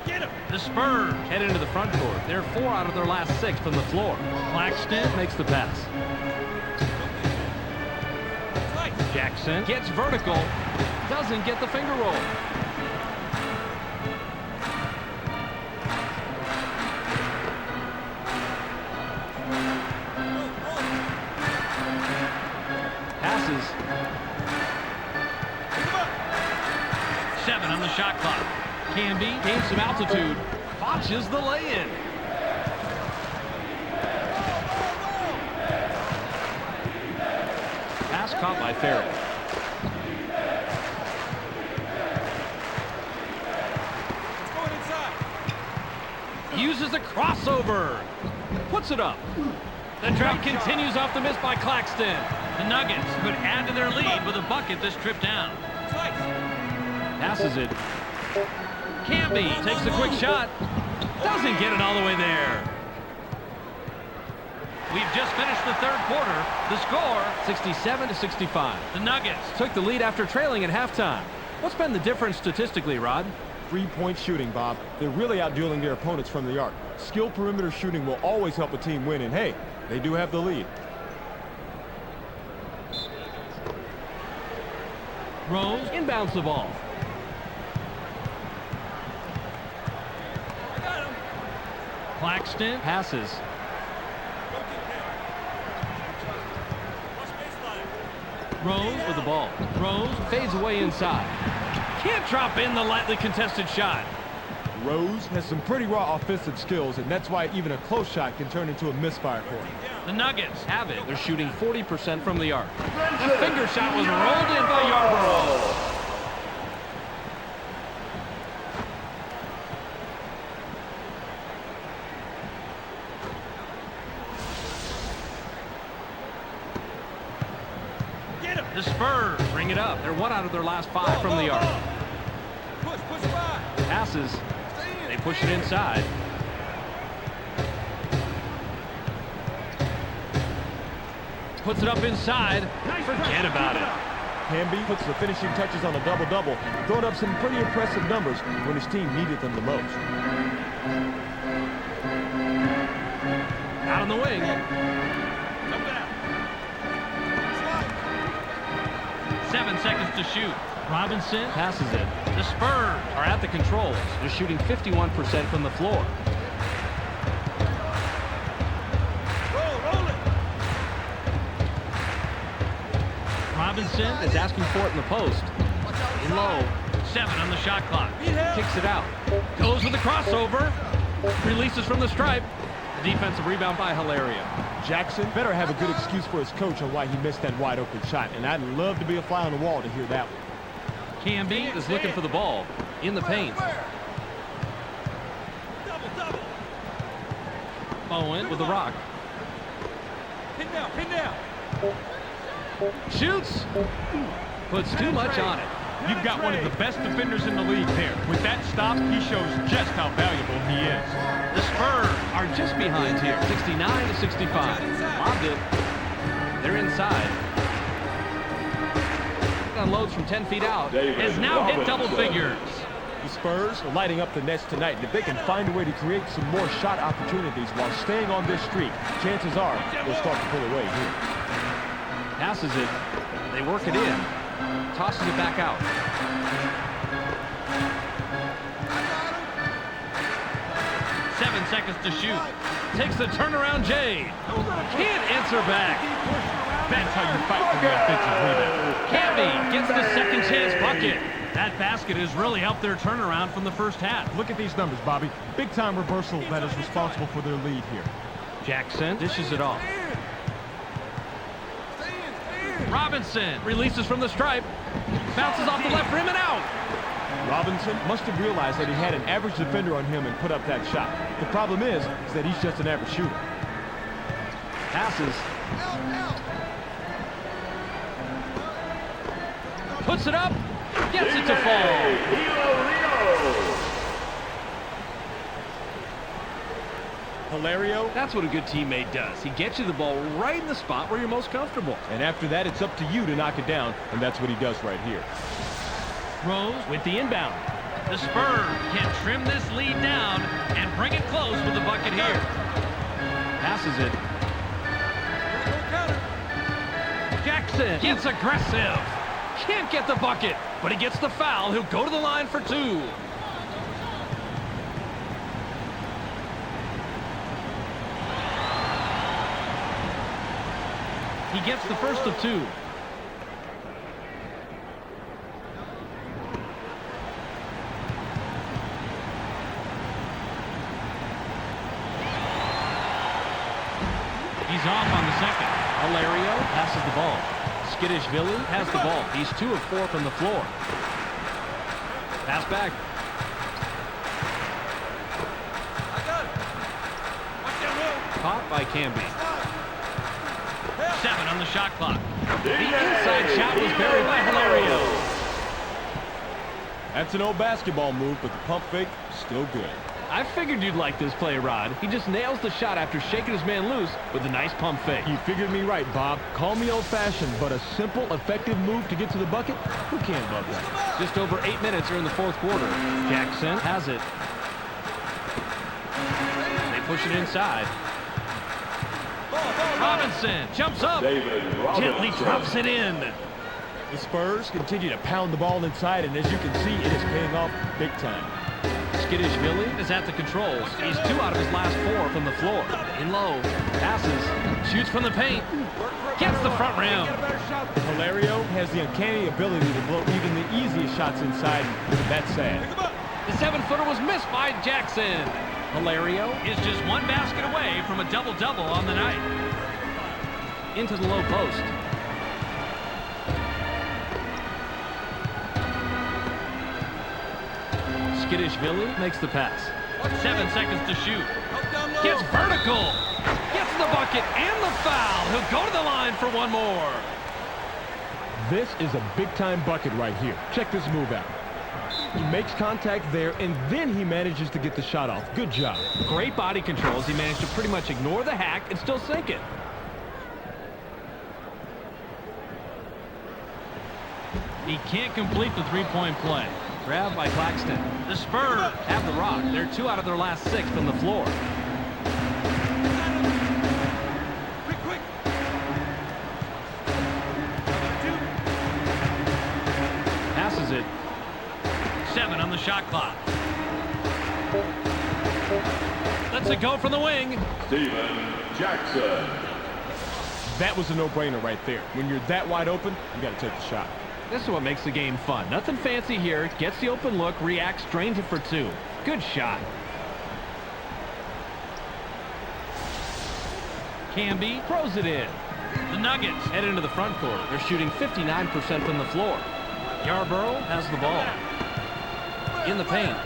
Get him. The Spurs head into the front court. They're 4 out of their last 6 from the floor. Claxton makes the pass. Jackson gets vertical. Doesn't get the finger roll. Passes. 7 on the shot clock. Canby gains some altitude. Botches the lay-in. Pass caught by Farrell. Uses a crossover. Puts it up. The drought continues off the miss by Claxton. The Nuggets could add to their lead with a bucket this trip down. Passes it. Canby takes a quick shot. Doesn't get it all the way there. We've just finished the third quarter. The score, 67-65. The Nuggets took the lead after trailing at halftime. What's been the difference statistically, Rod? 3-point shooting, Bob. They're really outdueling their opponents from the arc. Skilled perimeter shooting will always help a team win, and hey, they do have the lead. Rose inbounds the ball. Claxton passes. Rose with the ball. Rose fades away inside. Can't drop in the lightly contested shot. Rose has some pretty raw offensive skills, and that's why even a close shot can turn into a misfire for him. The Nuggets have it. They're shooting 40% from the arc. The finger shot was rolled in by Yarborough. The Spurs bring it up. They're 1 out of their last 5 from the arc. Passes. They push it inside. Puts it up inside. Forget about it. Canby puts the finishing touches on a double-double, throwing up some pretty impressive numbers when his team needed them the most. Out on the wing. 7 seconds to shoot. Robinson passes it. The Spurs are at the controls. They're shooting 51% from the floor. Roll it. Robinson is asking for it in the post. In low. 7 on the shot clock. Kicks it out. Goes with the crossover. Releases from the stripe. Defensive rebound by Hilaria. Jackson better have a good excuse for his coach on why he missed that wide open shot, and I'd love to be a fly on the wall to hear that one. Canby is looking for the ball in the paint. Double. Bowen with the rock. Pin down. Shoots. Puts too much on it. You've got one of the best defenders in the league there. With that stop, he shows just how valuable he is. The Spurs are just behind here, 69-65. Lobbed it. They're inside. Unloads from 10 feet out. Has now hit double figures. The Spurs are lighting up the nets tonight, and if they can find a way to create some more shot opportunities while staying on this streak, chances are they'll start to pull away here. Passes it. They work it in. Tosses it back out. Seven seconds to shoot. Takes the turnaround J. Can't answer back. That's how you fight for the offensive rebound. Canby gets the second chance bucket. That basket has really helped their turnaround from the first half. Look at these numbers, Bobby. Big-time reversal that is responsible for their lead here. Jackson dishes it off. Robinson releases from the stripe. Bounces off the left rim and out. Robinson must have realized that he had an average defender on him and put up that shot. The problem is that he's just an average shooter. Passes. Puts it up. Gets it to fall. Hilario. That's what a good teammate does. He gets you the ball right in the spot where you're most comfortable. And after that, it's up to you to knock it down, and that's what he does right here. Rose with the inbound. The Spurs can trim this lead down and bring it close with the bucket here. Passes it. Jackson gets aggressive. Can't get the bucket, but he gets the foul. He'll go to the line for two. He gets the first of two. He's off on the second. Hilario passes the ball. Skidishvili has the ball. He's 2 of 4 from the floor. Pass back. Caught by Camby. 7 on the shot clock. The inside shot was buried by Hilario. That's an old basketball move, but the pump fake, still good. I figured you'd like this play, Rod. He just nails the shot after shaking his man loose with a nice pump fake. You figured me right, Bob. Call me old-fashioned, but a simple, effective move to get to the bucket? Who can't love that? Just over 8 minutes are in the fourth quarter. Jackson has it. They push it inside. Robinson jumps up. Gently drops it in. The Spurs continue to pound the ball inside, and as you can see, it is paying off big time. Skidishvili is at the controls. He's 2 out of his last 4 from the floor. In low, passes, shoots from the paint, gets the front rim. Hilario has the uncanny ability to blow even the easiest shots inside. That's sad. The 7-footer was missed by Jackson. Hilario is just 1 basket away from a double-double on the night. Into the low post. Skidishvili makes the pass. 7 seconds to shoot. Gets vertical. Gets the bucket and the foul. He'll go to the line for one more. This is a big-time bucket right here. Check this move out. He makes contact there, and then he manages to get the shot off. Good job. Great body controls. He managed to pretty much ignore the hack and still sink it. He can't complete the three-point play. Grabbed by Claxton. The Spurs have the rock. They're 2 out of their last 6 from the floor. Quick. Passes it. 7 on the shot clock. Lets it go from the wing. Steven Jackson. That was a no-brainer right there. When you're that wide open, you got to take the shot. This is what makes the game fun. Nothing fancy here. Gets the open look, reacts, drains it for 2. Good shot. Camby throws it in. The Nuggets head into the front court. They're shooting 59% from the floor. Yarborough has the ball. In the paint.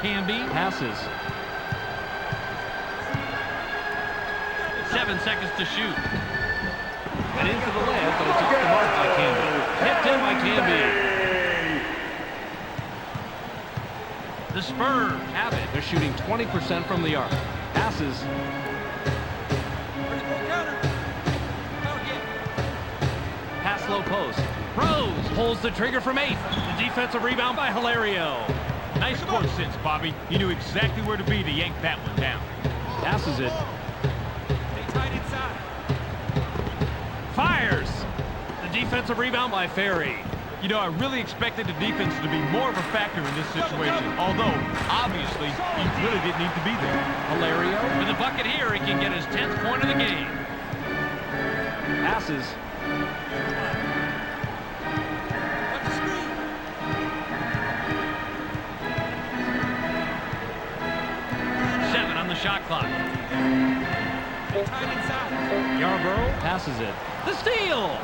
Camby passes. 7 seconds to shoot. And into the layup, but it's off the mark by Camby. Tipped in by Camby. The Spurs have it. They're shooting 20% from the arc. Passes. Pass low post. Rose pulls the trigger from 8. The defensive rebound by Hilario. Nice court sense, Bobby. He knew exactly where to be to yank that one down. Passes it. Fires. The defensive rebound by Ferry. You know, I really expected the defense to be more of a factor in this situation, although, obviously, he really didn't need to be there. Hilario with a bucket here. He can get his 10th point of the game. Passes. The shot clock. Yarborough passes it. The steal!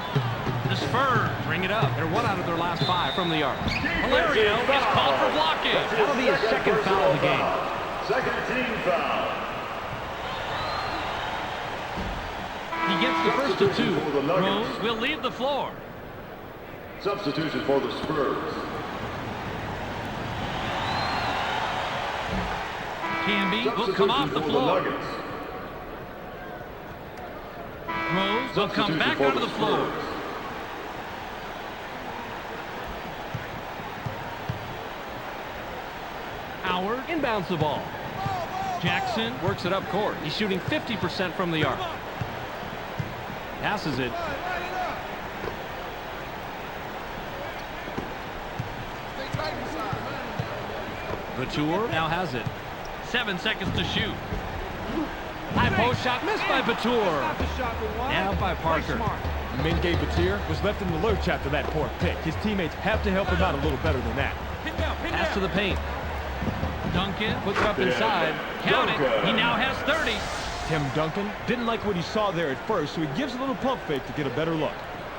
The Spurs bring it up. They're 1 out of their last 5 from the arc. Hilario is called for blocking. That'll be his 2nd foul of the game. Second team foul. He gets the first of 2. Rose will leave the floor. Substitution for the Spurs. Camby will come off the floor. Rose will come back onto the floor. Howard inbounds the ball. Jackson works it up court. He's shooting 50% from the arc. Passes it. Batur now has it. 7 seconds to shoot. High post shot missed by Batur. Now by Parker. Menge Batir was left in the lurch after that poor pick. His teammates have to help him out a little better than that. Pass to the paint. Duncan puts it up inside. Count it. He now has 30. Tim Duncan didn't like what he saw there at first, so he gives a little pump fake to get a better look.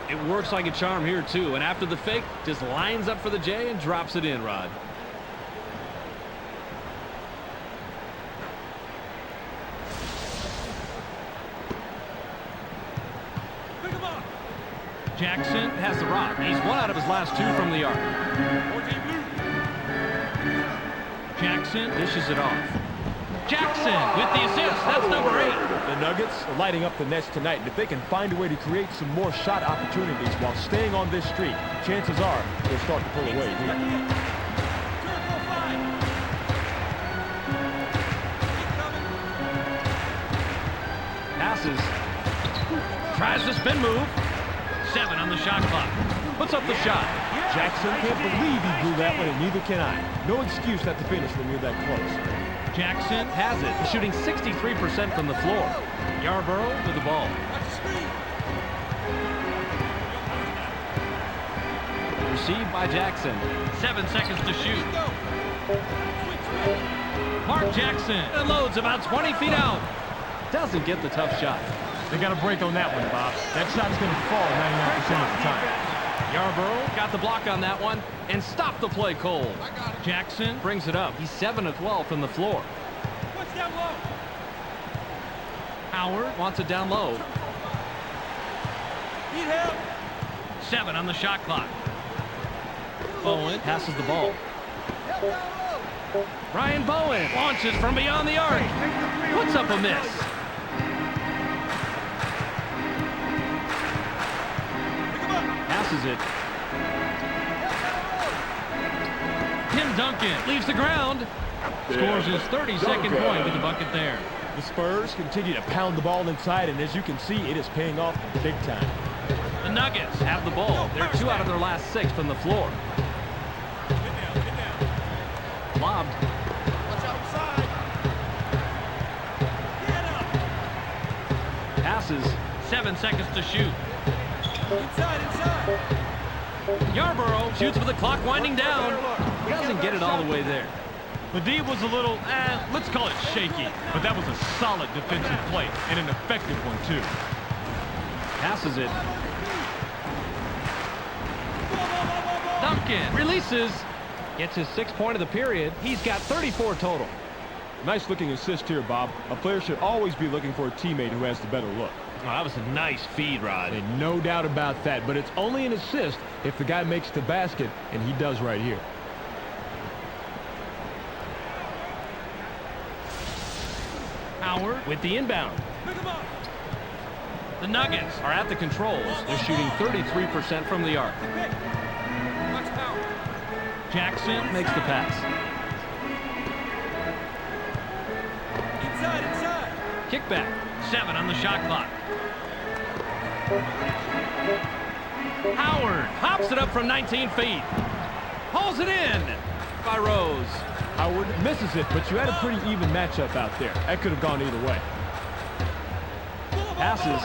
It works like a charm here, too. And after the fake, just lines up for the J and drops it in, Rod. Jackson has the rock. He's 1 out of his last 2 from the arc. Jackson dishes it off. Jackson with the assist. That's number 8. The Nuggets are lighting up the nets tonight, and if they can find a way to create some more shot opportunities while staying on this streak, chances are they'll start to pull away here. Passes. Tries the spin move. 7 on the shot clock. Puts up the shot. Jackson can't believe he blew that one, and neither can I. No excuse at the finish when you're that close. Jackson has it. He's shooting 63% from the floor. Yarborough with the ball. Received by Jackson. 7 seconds to shoot. Mark Jackson unloads about 20 feet out. Doesn't get the tough shot. They got a break on that one, Bob. That shot's going to fall 99% of the time. Yarborough got the block on that one and stopped the play cold. Jackson brings it up. He's 7 of 12 from the floor. What's down low? Howard wants it down low. Need help. 7 on the shot clock. Bowen passes the ball. Ryan Bowen launches from beyond the arc. Puts up a miss. Passes it. Tim Duncan leaves the ground. Scores his 32nd point with the bucket there. The Spurs continue to pound the ball inside, and as you can see, it is paying off big time. The Nuggets have the ball. They're 2 out of their last 6 from the floor. Lobbed. Watch outside. Get up. Passes. 7 seconds to shoot. Inside. Yarborough shoots with the clock winding down. Doesn't get it all the way there. The D was a little, let's call it shaky, but that was a solid defensive play and an effective one, too. Passes it. Duncan releases. Gets his 6th point of the period. He's got 34 total. Nice looking assist here, Bob. A player should always be looking for a teammate who has the better look. Oh, that was a nice feed, Rod. And no doubt about that, but it's only an assist if the guy makes the basket, and he does right here. Howard with the inbound. The Nuggets are at the controls. They're shooting 33% from the arc. Jackson makes the pass. Inside. Kickback. 7 on the shot clock. Howard hops it up from 19 feet. Pulls it in by Rose. Howard misses it, but you had a pretty even matchup out there. That could have gone either way. Passes.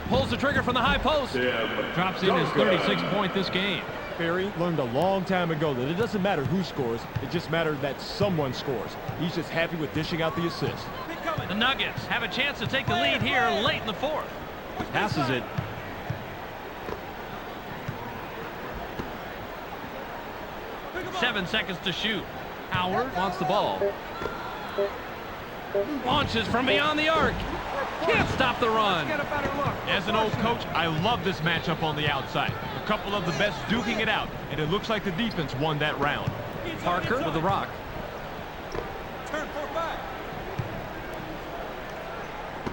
Pulls the trigger from the high post. Drops in his 36th point this game. Barry learned a long time ago that it doesn't matter who scores. It just matters that someone scores. He's just happy with dishing out the assist. The Nuggets have a chance to take the lead here late in the 4th. Passes it. Seven seconds to shoot. Howard wants the ball. Launches from beyond the arc. Can't stop the run. As an old coach, I love this matchup on the outside. A couple of the best duking it out, and it looks like the defense won that round. Parker with the rock. Turn 4-5.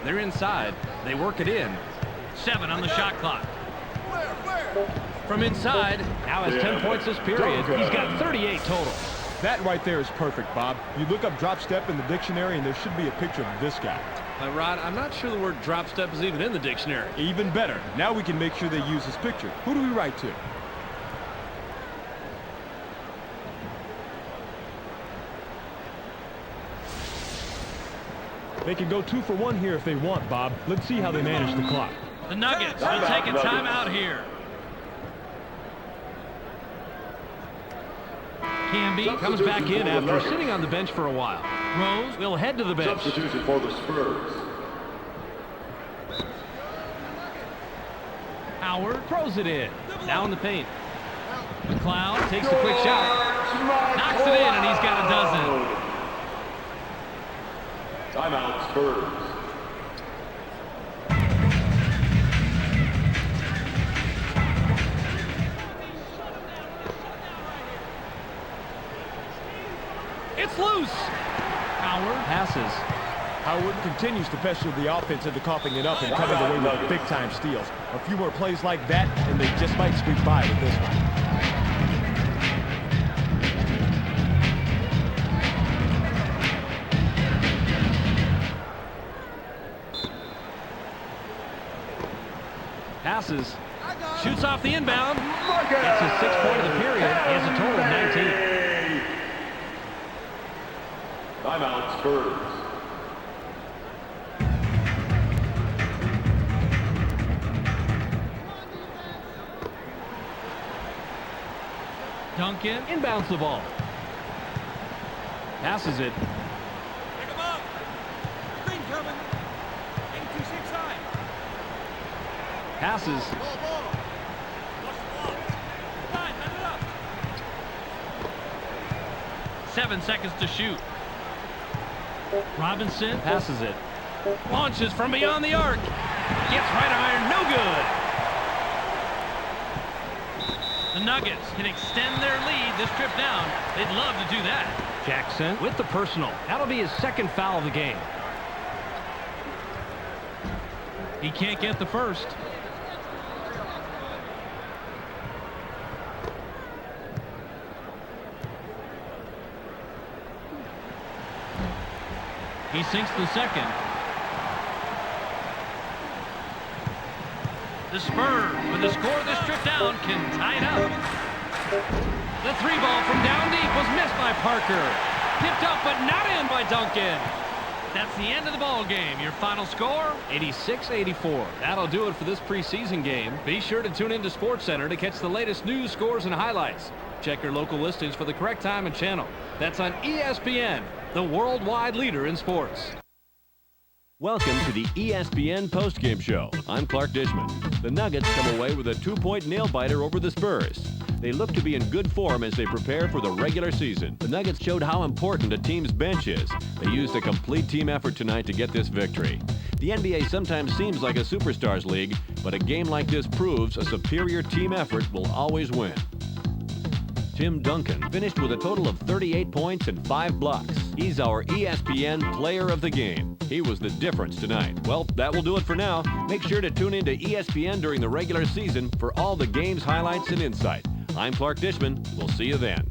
They're inside. They work it in. 7 on the shot clock. From inside, now has 10 points this period. He's got 38 total. That right there is perfect, Bob. You look up drop step in the dictionary and there should be a picture of this guy. Rod, I'm not sure the word drop step is even in the dictionary. Even better. Now we can make sure they use his picture. Who do we write to? They can go 2 for 1 here if they want, Bob. Let's see how they manage the clock. The Nuggets will take a timeout here. Camby comes back in after sitting on the bench for a while. Rose will head to the bench. Substitution for the Spurs. Howard throws it in. Down the paint. McLeod takes a quick shot. Knocks it in, and he's got a dozen. Timeout, Spurs. It's loose. Howard passes. Howard continues to pester the offense into coughing it up and coming away with big-time steals. A few more plays like that, and they just might squeak by with this one. Passes. Shoots off the inbound. That's his 6th point of the period. He has a total of 19. Timeout, Spurs. Duncan inbounds the ball. Passes it. Pick him up. Green coming. 826 side. Passes. Ball. Watch the ball. Line, hand it up. 7 seconds to shoot. Robinson passes it. Launches from beyond the arc. Gets right iron, no good. The Nuggets can extend their lead this trip down. They'd love to do that. Jackson with the personal. That'll be his 2nd foul of the game. He can't get the first. He sinks the 2nd. The Spurs, with the score of this trip down, can tie it up. The 3 ball from down deep was missed by Parker. Picked up but not in by Duncan. That's the end of the ball game. Your final score, 86-84. That'll do it for this preseason game. Be sure to tune into SportsCenter to catch the latest news, scores, and highlights. Check your local listings for the correct time and channel. That's on ESPN, the worldwide leader in sports. Welcome to the ESPN postgame show. I'm Clark Dishman. The Nuggets come away with a 2-point nail-biter over the Spurs. They look to be in good form as they prepare for the regular season. The Nuggets showed how important a team's bench is. They used a complete team effort tonight to get this victory. The NBA sometimes seems like a superstars league, but a game like this proves a superior team effort will always win. Tim Duncan finished with a total of 38 points and 5 blocks. He's our ESPN Player of the Game. He was the difference tonight. Well, that will do it for now. Make sure to tune into ESPN during the regular season for all the game's highlights and insight. I'm Clark Dishman. We'll see you then.